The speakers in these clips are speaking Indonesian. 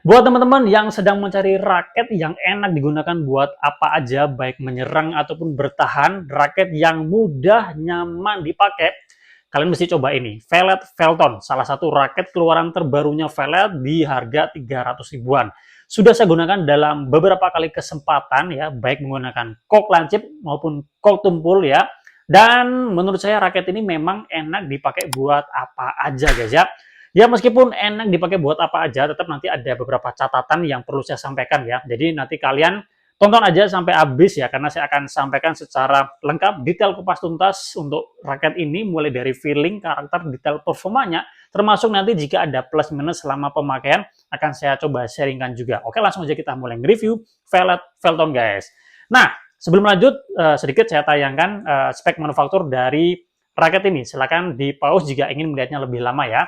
Buat teman-teman yang sedang mencari raket yang enak digunakan buat apa aja, baik menyerang ataupun bertahan, raket yang mudah, nyaman dipakai, kalian mesti coba ini, Velet Velton, salah satu raket keluaran terbarunya Velet di harga 300 ribuan. Sudah saya gunakan dalam beberapa kali kesempatan ya, baik menggunakan kok lancip maupun kok tumpul ya. Dan menurut saya raket ini memang enak dipakai buat apa aja guys ya. Ya meskipun enak dipakai buat apa aja, tetap nanti ada beberapa catatan yang perlu saya sampaikan ya. Jadi nanti kalian tonton aja sampai habis ya, karena saya akan sampaikan secara lengkap, detail kupas tuntas untuk raket ini, mulai dari feeling, karakter, detail performanya, termasuk nanti jika ada plus minus selama pemakaian, akan saya coba sharingkan juga. Oke, langsung aja kita mulai nge-review Velet Velton guys. Nah, sebelum lanjut, sedikit saya tayangkan spek manufaktur dari raket ini. Silakan di pause jika ingin melihatnya lebih lama ya.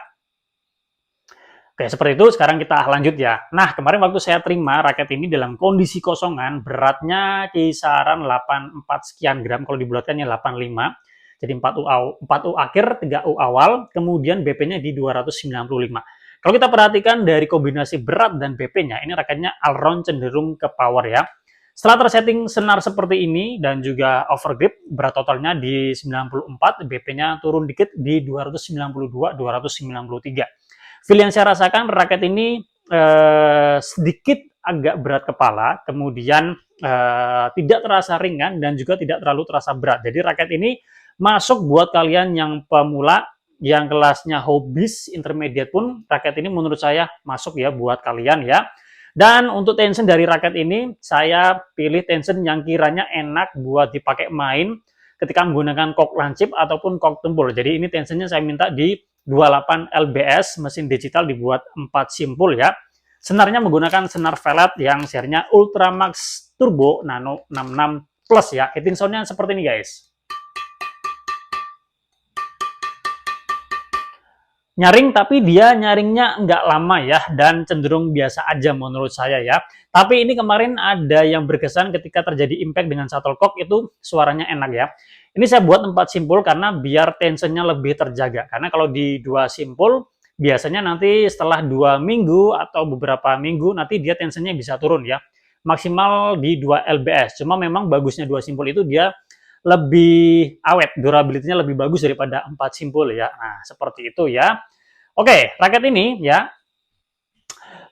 Oke, seperti itu. Sekarang kita lanjut ya. Nah, kemarin waktu saya terima raket ini dalam kondisi kosongan, beratnya kisaran 84 sekian gram, kalau dibulatkannya 85. Jadi 4U akhir, 3U awal, kemudian BP-nya di 295. Kalau kita perhatikan dari kombinasi berat dan BP-nya, ini raketnya all-round cenderung ke power ya. Setelah tersetting senar seperti ini dan juga overgrip, berat totalnya di 94, BP-nya turun dikit di 292, 293. Feel yang saya rasakan raket ini sedikit agak berat kepala, kemudian tidak terasa ringan dan juga tidak terlalu terasa berat. Jadi raket ini masuk buat kalian yang pemula, yang kelasnya hobis, intermediate pun raket ini menurut saya masuk ya buat kalian ya. Dan untuk tension dari raket ini, saya pilih tension yang kiranya enak buat dipakai main ketika menggunakan kok lancip ataupun kok tumpul. Jadi ini tensionnya saya minta di 28 lbs, mesin digital dibuat 4 simpul ya. Senarnya menggunakan senar Velet yang serinya Ultramax Turbo Nano 66 Plus ya. Hitting soundnya seperti ini guys. Nyaring, tapi dia nyaringnya nggak lama ya, dan cenderung biasa aja menurut saya ya. Tapi ini kemarin ada yang berkesan ketika terjadi impact dengan shuttlecock, itu suaranya enak ya. Ini saya buat 4 simpul karena biar tensionnya lebih terjaga. Karena kalau di 2 simpul, biasanya nanti setelah 2 minggu atau beberapa minggu, nanti dia tensionnya bisa turun ya. Maksimal di 2 lbs. Cuma memang bagusnya 2 simpul itu dia lebih awet, durability-nya lebih bagus daripada 4 simpul ya. Nah, seperti itu ya. Oke, raket ini ya,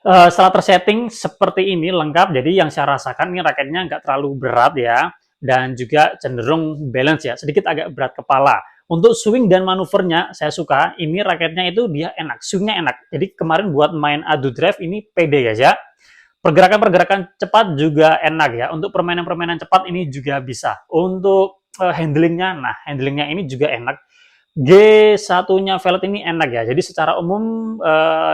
setelah tersetting seperti ini lengkap, jadi yang saya rasakan ini raketnya nggak terlalu berat ya, dan juga cenderung balance ya, sedikit agak berat kepala. Untuk swing dan manuvernya saya suka, ini raketnya itu dia enak, swingnya enak. Jadi kemarin buat main adu drive ini pede guys ya. Pergerakan-pergerakan cepat juga enak ya. Untuk permainan-permainan cepat ini juga bisa. Untuk handlingnya, nah handlingnya ini juga enak. G1-nya Velet ini enak ya. Jadi secara umum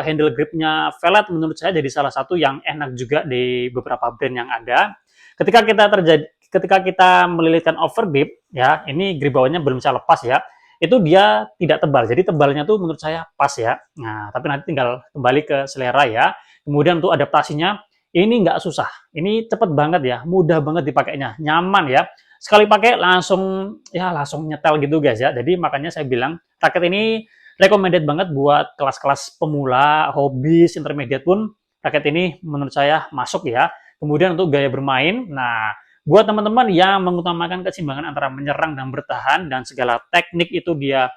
handle gripnya Velet menurut saya jadi salah satu yang enak juga di beberapa brand yang ada. Ketika kita melilitkan overgrip ya, ini grip bawahnya belum bisa lepas ya. Itu dia tidak tebal. Jadi tebalnya tuh menurut saya pas ya. Nah, tapi nanti tinggal kembali ke selera ya. Kemudian untuk adaptasinya ini nggak susah. Ini cepet banget ya, mudah banget dipakainya, nyaman ya. Sekali pakai langsung nyetel gitu guys ya. Jadi makanya saya bilang raket ini recommended banget buat kelas-kelas pemula, hobis, intermediate pun raket ini menurut saya masuk ya. Kemudian untuk gaya bermain, nah buat teman-teman yang mengutamakan keseimbangan antara menyerang dan bertahan dan segala teknik itu dia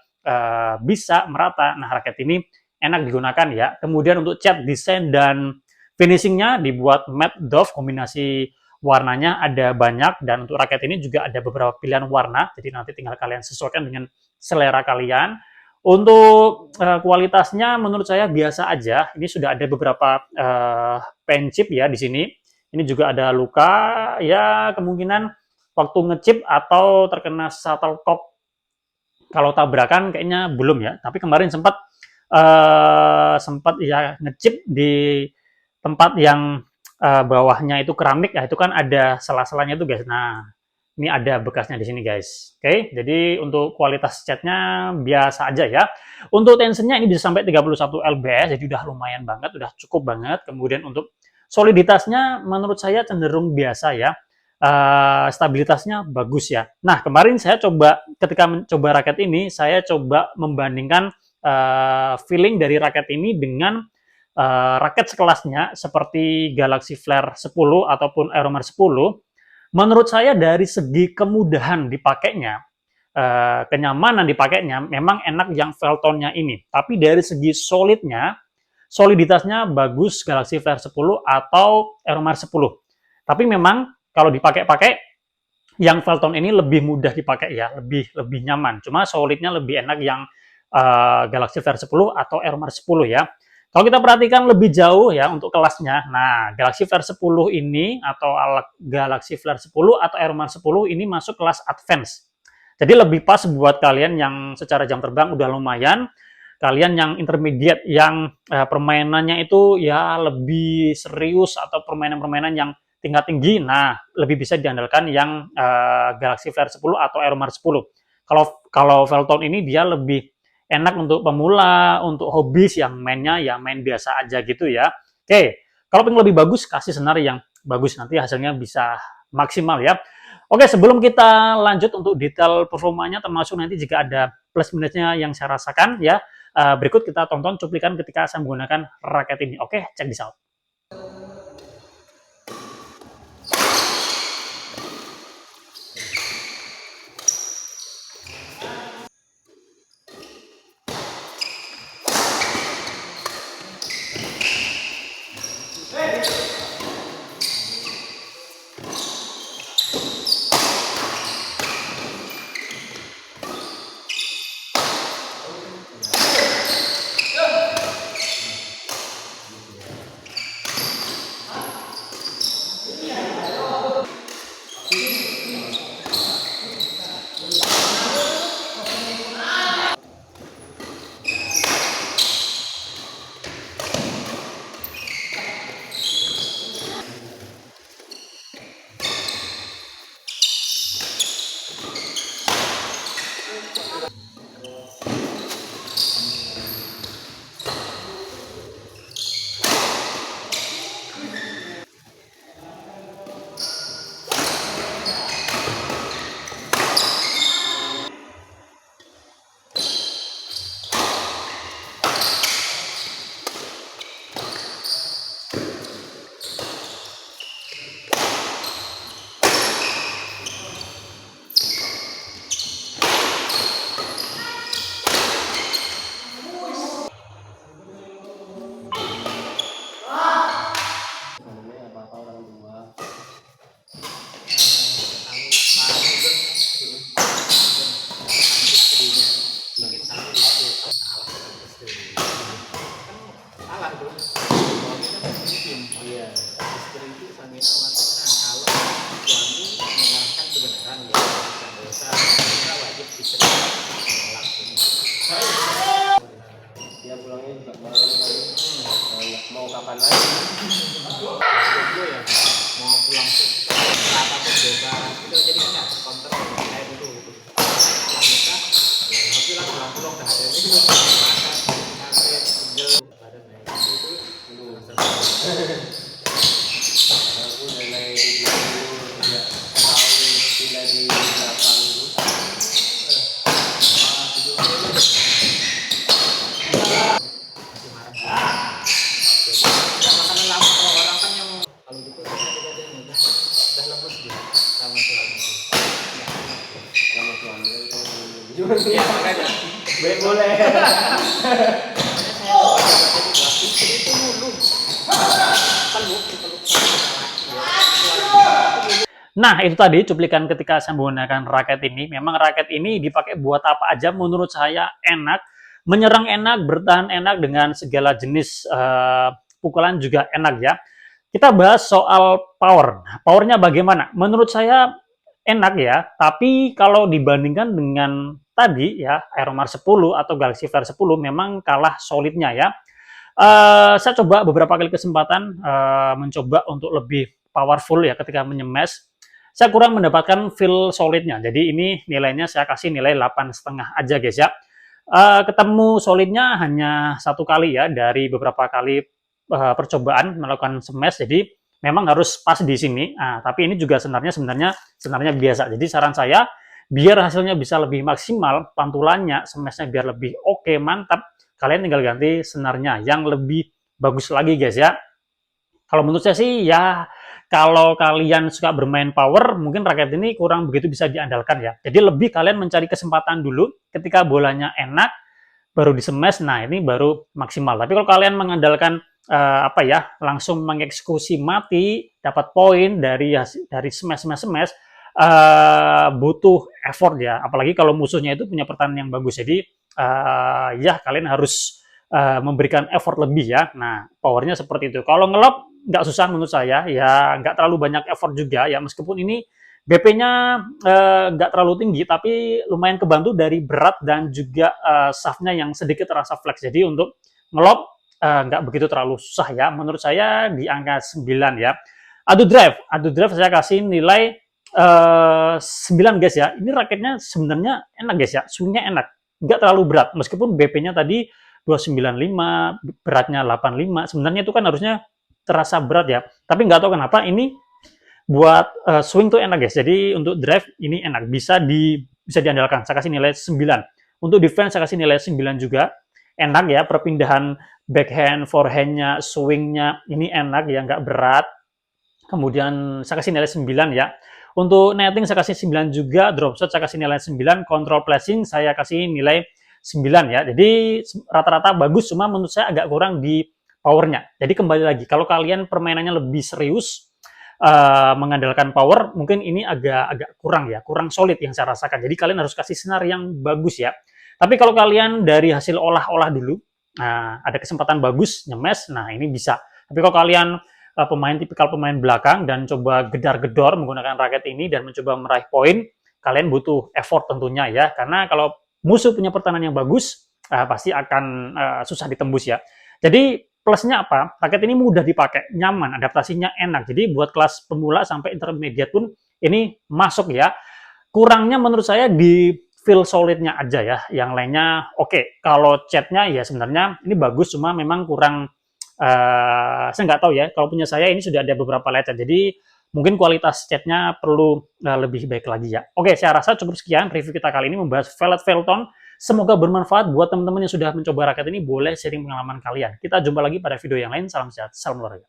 bisa merata, nah raket ini enak digunakan ya. Kemudian untuk cat, desain, dan finishingnya dibuat matte doff, kombinasi warnanya ada banyak, dan untuk raket ini juga ada beberapa pilihan warna, jadi nanti tinggal kalian sesuaikan dengan selera kalian. Untuk kualitasnya menurut saya biasa aja. Ini sudah ada beberapa paint chip ya di sini. Ini juga ada luka ya, kemungkinan waktu ngechip atau terkena shuttlecock kalau tabrakan kayaknya belum ya. Tapi kemarin sempat ya ngechip di tempat yang bawahnya itu keramik ya, itu kan ada sela-selanya tuh guys. Nah, ini ada bekasnya di sini guys. Oke, jadi untuk kualitas catnya biasa aja ya. Untuk tensionnya ini bisa sampai 31 lbs, jadi udah lumayan banget, udah cukup banget. Kemudian untuk soliditasnya menurut saya cenderung biasa ya. Stabilitasnya bagus ya. Nah, kemarin saya coba ketika mencoba raket ini, saya coba membandingkan feeling dari raket ini dengan raket sekelasnya seperti Galaxy Flare 10 ataupun Aeromar 10, menurut saya dari segi kemudahan dipakainya, kenyamanan dipakainya, memang enak yang Veltone-nya ini. Tapi dari segi solidnya, soliditasnya bagus Galaxy Flare 10 atau Aeromar 10. Tapi memang kalau dipakai-pakai, yang Veltone ini lebih mudah dipakai ya, lebih lebih nyaman. Cuma solidnya lebih enak yang Galaxy Flare 10 atau Aeromar 10 ya. Kalau kita perhatikan lebih jauh ya untuk kelasnya, nah Galaxy Flare 10 ini atau Galaxy Flare 10 atau Aeromar 10 ini masuk kelas advance. Jadi lebih pas buat kalian yang secara jam terbang udah lumayan, kalian yang intermediate, yang permainannya itu ya lebih serius atau permainan-permainan yang tingkat tinggi, nah lebih bisa diandalkan yang Galaxy Flare 10 atau Aeromar 10. Kalau Veltone ini dia lebih enak untuk pemula, untuk hobis yang mainnya ya main biasa aja gitu ya. Oke, kalau pengen lebih bagus, kasih senar yang bagus, nanti hasilnya bisa maksimal ya. Oke, sebelum kita lanjut untuk detail performanya, termasuk nanti jika ada plus minusnya yang saya rasakan ya, berikut kita tonton cuplikan ketika saya menggunakan raket ini. Oke, check this out. Dia pulangnya juga malam kali. Nggak mau kapan lagi. Gue ya mau pulang apapun bebas gitu, jadi kan nggak terkontrol kayak dulu gitu. Setelah nikah ya hobi lah pulang-pulang dah ada ini makan ngapain pegel badan naik itu Dulu langsung aku udah naik di dulu ya tahun pindah di belakang dulu. masih marah. Jadi makanan lama kalau orang kan yang kalau gitu kan ada yang udah lemes gitu sama suami itu. Sama suami kan gimana? Ya makanya Boleh. makanya saya mau jadi buat istri itu dulu peluk sama laki ya. Nah, itu tadi cuplikan ketika saya menggunakan raket ini. Memang raket ini dipakai buat apa aja menurut saya enak. Menyerang enak, bertahan enak dengan segala jenis pukulan juga enak ya. Kita bahas soal power. Powernya bagaimana? Menurut saya enak ya, tapi kalau dibandingkan dengan tadi ya, Aeromar 10 atau Galaxy Flare 10 memang kalah solidnya ya. Saya coba beberapa kali kesempatan mencoba untuk lebih powerful ya ketika menyemes. Saya kurang mendapatkan feel solidnya. Jadi ini nilainya saya kasih nilai 8,5 aja guys ya. Ketemu solidnya hanya satu kali ya dari beberapa kali percobaan melakukan smash. Jadi memang harus pas di sini. Nah, tapi ini juga sebenarnya biasa. Jadi saran saya biar hasilnya bisa lebih maksimal, pantulannya, smashnya biar lebih oke, mantap. Kalian tinggal ganti senarnya yang lebih bagus lagi guys ya. Kalau menurut saya sih ya, kalau kalian suka bermain power, mungkin raket ini kurang begitu bisa diandalkan ya. Jadi lebih kalian mencari kesempatan dulu ketika bolanya enak, baru di smash. Nah, ini baru maksimal. Tapi kalau kalian mengandalkan apa ya, langsung mengeksekusi mati, dapat poin dari smash smash smash, butuh effort ya. Apalagi kalau musuhnya itu punya pertahanan yang bagus. Jadi ya kalian harus memberikan effort lebih ya. Nah, powernya seperti itu. Kalau ngelop nggak susah menurut saya, ya nggak terlalu banyak effort juga ya. Meskipun ini BP-nya nggak terlalu tinggi, tapi lumayan kebantu dari berat dan juga shaft-nya yang sedikit terasa flex. Jadi untuk ngelop nggak begitu terlalu susah ya. Menurut saya di angka 9 ya. Adu drive saya kasih nilai 9 guys ya. Ini raketnya sebenarnya enak guys ya, swingnya enak, nggak terlalu berat. Meskipun BP-nya tadi 295, beratnya 85, sebenarnya itu kan harusnya terasa berat ya. Tapi nggak tahu kenapa ini buat swing tuh enak guys. Jadi untuk drive ini enak, bisa diandalkan. Saya kasih nilai 9. Untuk defense saya kasih nilai 9 juga. Enak ya, perpindahan backhand, forehand-nya, swing-nya ini enak ya, nggak berat. Kemudian saya kasih nilai 9 ya. Untuk netting saya kasih 9 juga, drop shot saya kasih nilai 9, control placing saya kasih nilai 9 ya. Jadi rata-rata bagus, cuma menurut saya agak kurang di powernya. Jadi kembali lagi, kalau kalian permainannya lebih serius, mengandalkan power, mungkin ini agak kurang ya, kurang solid yang saya rasakan. Jadi kalian harus kasih sinar yang bagus ya. Tapi kalau kalian dari hasil olah-olah dulu, nah, ada kesempatan bagus nyemes, nah ini bisa. Tapi kalau kalian tipikal pemain belakang dan coba gedar-gedor menggunakan raket ini dan mencoba meraih poin, kalian butuh effort tentunya ya. Karena kalau musuh punya pertahanan yang bagus, pasti akan susah ditembus ya. Jadi plusnya apa? Raket ini mudah dipakai, nyaman, adaptasinya enak. Jadi buat kelas pemula sampai intermediate pun ini masuk ya. Kurangnya menurut saya di feel solidnya aja ya. Yang lainnya oke. Kalau chatnya ya sebenarnya ini bagus, cuma memang kurang. Saya nggak tahu ya. Kalau punya saya ini sudah ada beberapa lecet. Jadi mungkin kualitas chatnya perlu lebih baik lagi ya. Oke, saya rasa cukup sekian review kita kali ini membahas Velvet Velton. Semoga bermanfaat buat teman-teman yang sudah mencoba raket ini. Boleh sharing pengalaman kalian. Kita jumpa lagi pada video yang lain. Salam sehat, salam olahraga.